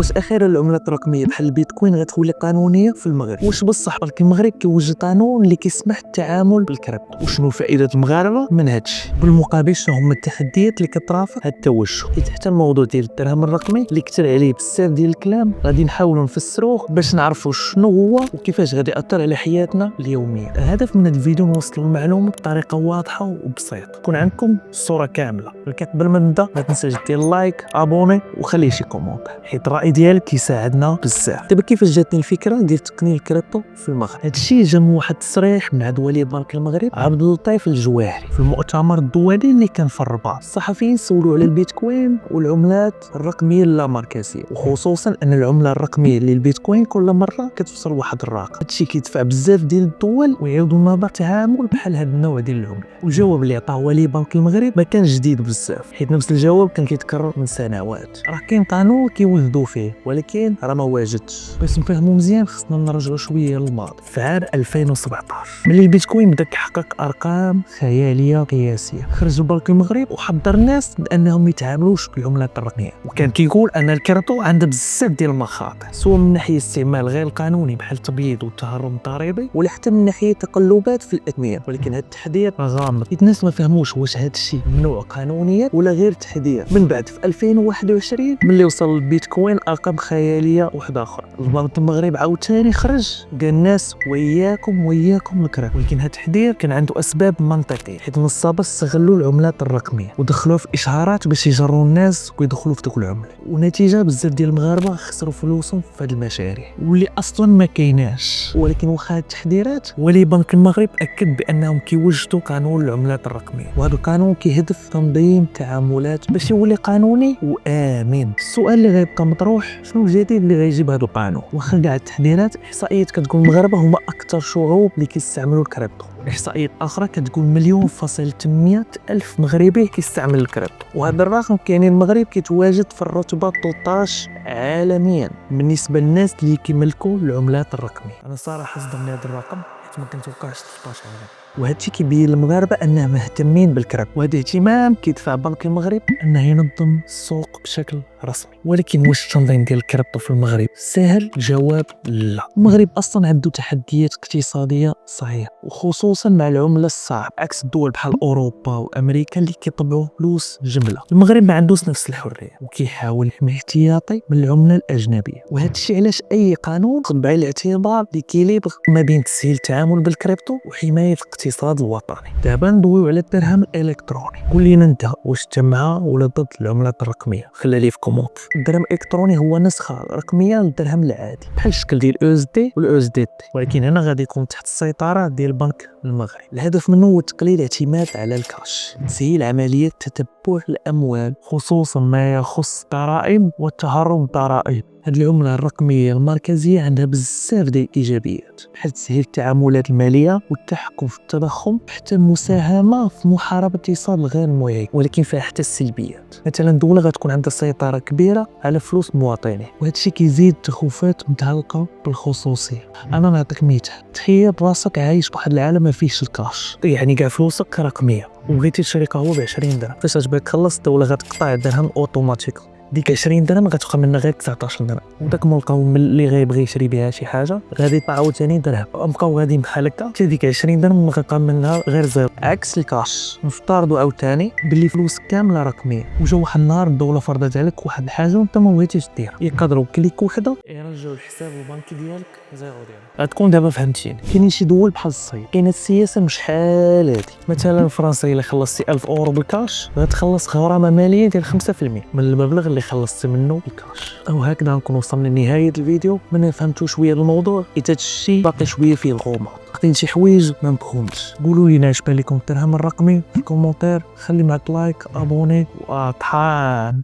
واش اخيرا العملات الرقميه بحال البيتكوين غتولي قانونيه في المغرب؟ واش بصح ولكن المغرب كيوجد قانون اللي كيسمح التعامل بالكريبتو؟ وشنو فائده المغاربه من هادشي؟ بالمقابل شنو هما التحديات اللي كترافق هاد التوجه؟ حيت حتى الموضوع ديال الدرهم الرقمي اللي كثر عليه بزاف ديال الكلام غادي نحاولوا نفسروه باش نعرفوا شنو هو وكيفاش غادي ياثر على حياتنا اليوميه. الهدف من هذا الفيديو نوصل المعلومه بطريقه واضحه وبسيطه تكون عندكم الصوره كامله. ولكن قبل ما نبدا ما تنساش دير لايك ابوني وخلي شي كومونتير حيت الراي ديالك كيساعدنا بزاف. دابا كيفاش جاتني الفكره ديال تقنيه الكريبتو في المغرب؟ هادشي جا من واحد التصريح من عند ولي بنك المغرب عبد اللطيف الجواهري في المؤتمر الدولي اللي كان في الرباط. الصحفيين سولوا على البيتكوين والعملات الرقميه اللامركزيه، وخصوصا ان العمله الرقميه للبيتكوين كل مره كتوصل واحد الرقم. هادشي كيدفع بزاف ديال الدول ويعيدوا النظر التعامل بحال هذا النوع ديال العمله. والجواب اللي عطاه ولي بنك المغرب ما كان جديد بزاف، حيت نفس الجواب كان كيتكرر من سنوات. راه كاين قانون كيوجدوا فيه ولكن راه ما واجدش. باش نفهموا مزيان خصنا نرجعوا شويه للماضي. في عام 2017 ملي البيتكوين بدا كيحقق ارقام خياليه قياسيه، خرج البنك المغرب وحضر الناس بانهم ما يتعاملوش بالعملات الرقميه، وكان كيقول ان الكريبتو عندها بزاف ديال المخاطر، سواء من ناحيه استعمال غير القانوني بحال التبييض والتهرب الضريبي، ولا حتى من ناحيه تقلبات في الاثمنه. ولكن هذا التحديات غامض، الناس ما فهموش واش هذا الشيء ممنوع قانونيا ولا غير تحديات. من بعد في 2021 ملي وصل البيتكوين ارقام خياليه واحده اخرى، البنك المغرب عاوتاني خرج قال الناس وياكم الكريبتو. ولكن هذا التحذير كان عنده اسباب منطقيه، حيت النصابه استغلوا العملات الرقميه ودخلوا في اشعارات باش يجروا الناس ويدخلوا في ديك العمله، ونتيجه بزاف ديال المغاربه خسروا فلوسهم في هذه المشاريع واللي اصلا ما كايناش. ولكن واخا التحذيرات ولي بنك المغرب اكد بانهم كيوجدوا قانون العملات الرقميه، وهذا القانون كيهدف تنظيم التعاملات باش يولي قانوني وامن. السؤال اللي غيبقى مطروح شنو الجديد اللي غيجيب هذا القانون؟ واخا كاع التحذيرات احصائيات كتقول المغاربه هما اكثر شعوب اللي كيستعملوا الكريبتو، احصائيات اخرى كتقول 1,800,000 مغربي كيستعمل الكريبتو، وهذا الرقم كيعني المغرب كيتواجد في الرتبه 13 عالميا بالنسبه للناس اللي كيملكوا العملات الرقميه. انا صراحه صدمني هذا الرقم حيت ما كنتوقعش 13 عالم، وهذا الشيء كيبين للمغاربه انهم مهتمين بالكريبتو، وهذا اهتمام كيدفع بنك المغرب انه ينظم السوق بشكل رسمي. ولكن واش التنظيم ديال الكريبتو في المغرب سهل؟ الجواب لا. المغرب اصلا عنده تحديات اقتصاديه صحيحه، وخصوصا مع العمله الصعبه عكس الدول بحال اوروبا وامريكا اللي كيطبعوا فلوس جمله. المغرب ما عندوش نفس الحريه وكيحاول يحمي احتياطي من العمله الاجنبيه، وهذا الشيء علاش اي قانون خد بعين الاعتبار ليكيليبر ما بين تسهيل التعامل بالكريبتو وحمايه الاقتصاد الوطني. دابا ندويو على الدرهم الالكتروني. قول لي انت واش انت مع ولا ضد العملات الرقميه؟ خلي لي في كومونت. الدرهم الالكتروني هو نسخه رقميه للدرهم العادي بحال الشكل ديال الاو اس دي والاو اس دي تي، ولكن هنا غادي يكون تحت السيطره ديال البنك المغرب. الهدف منه هو تقليل الاعتماد على الكاش، تسهيل عمليه تتبع الاموال خصوصا ما يخص الضرائب والتهرب الضرائبي. هاد العمله الرقميه المركزيه عندها بزاف ديال الايجابيات بحال تسهيل التعاملات الماليه والتحكم في التضخم، حتى المساهمه في محاربه الاقتصاد الغير معين. ولكن فيها حتى السلبيات، مثلا الدوله غتكون عندها سيطره كبيره على فلوس المواطنين، وهذا الشيء كيزيد التخوفات متعلقه بالخصوصيه. انا نعطيك مثال، تخيل راسك عايش بواحد العالم ما فيهش الكاش، يعني كاع فلوسك رقميه وبغيتي تشري قهوه ب 20 درهم، فاش تبغي تخلص الدوله غتقطع الدرهم اوتوماتيك، ديك 20 درهم غتبقى منها غير 19 درهم، وداك ملقاو اللي غيبغي يشري بها شي حاجه غادي يطلعوا ثاني درهم، بقاو غادي بحال هكا حتى ديك 20 درهم غتبقى منها غير زيرو. عكس الكاش، نفترضوا عاوتاني باللي فلوس كامله رقميه، وجا واحد النهار الدوله فرضت عليك واحد الحاجه وانت ما بغيتيش ديرها، يقدروا كليك وحده يرجعوا الحساب البنكي ديالك زيرو ديالك. غتكون دابا فهمتيني. كاينين شي دول بحال الصين كاينه السياسه مش حال هادي، مثلا فرنسا الا خلصتي 1000 اورو بالكاش غتخلص غرامه ماليه ديال 5% من المبلغ اللي خلصتي منه بالكاش. او هكذا نكون وصلنا لنهايه الفيديو. من فهمتوا شويه الموضوع، حتى الشيء باقي شويه فيه الغموض، باقيين شي حوايج ما مفهومش. قولوا لي اش بان لكم الدرهم الرقمي في الكومونتير، خلي معك لايك ابوني وطحان.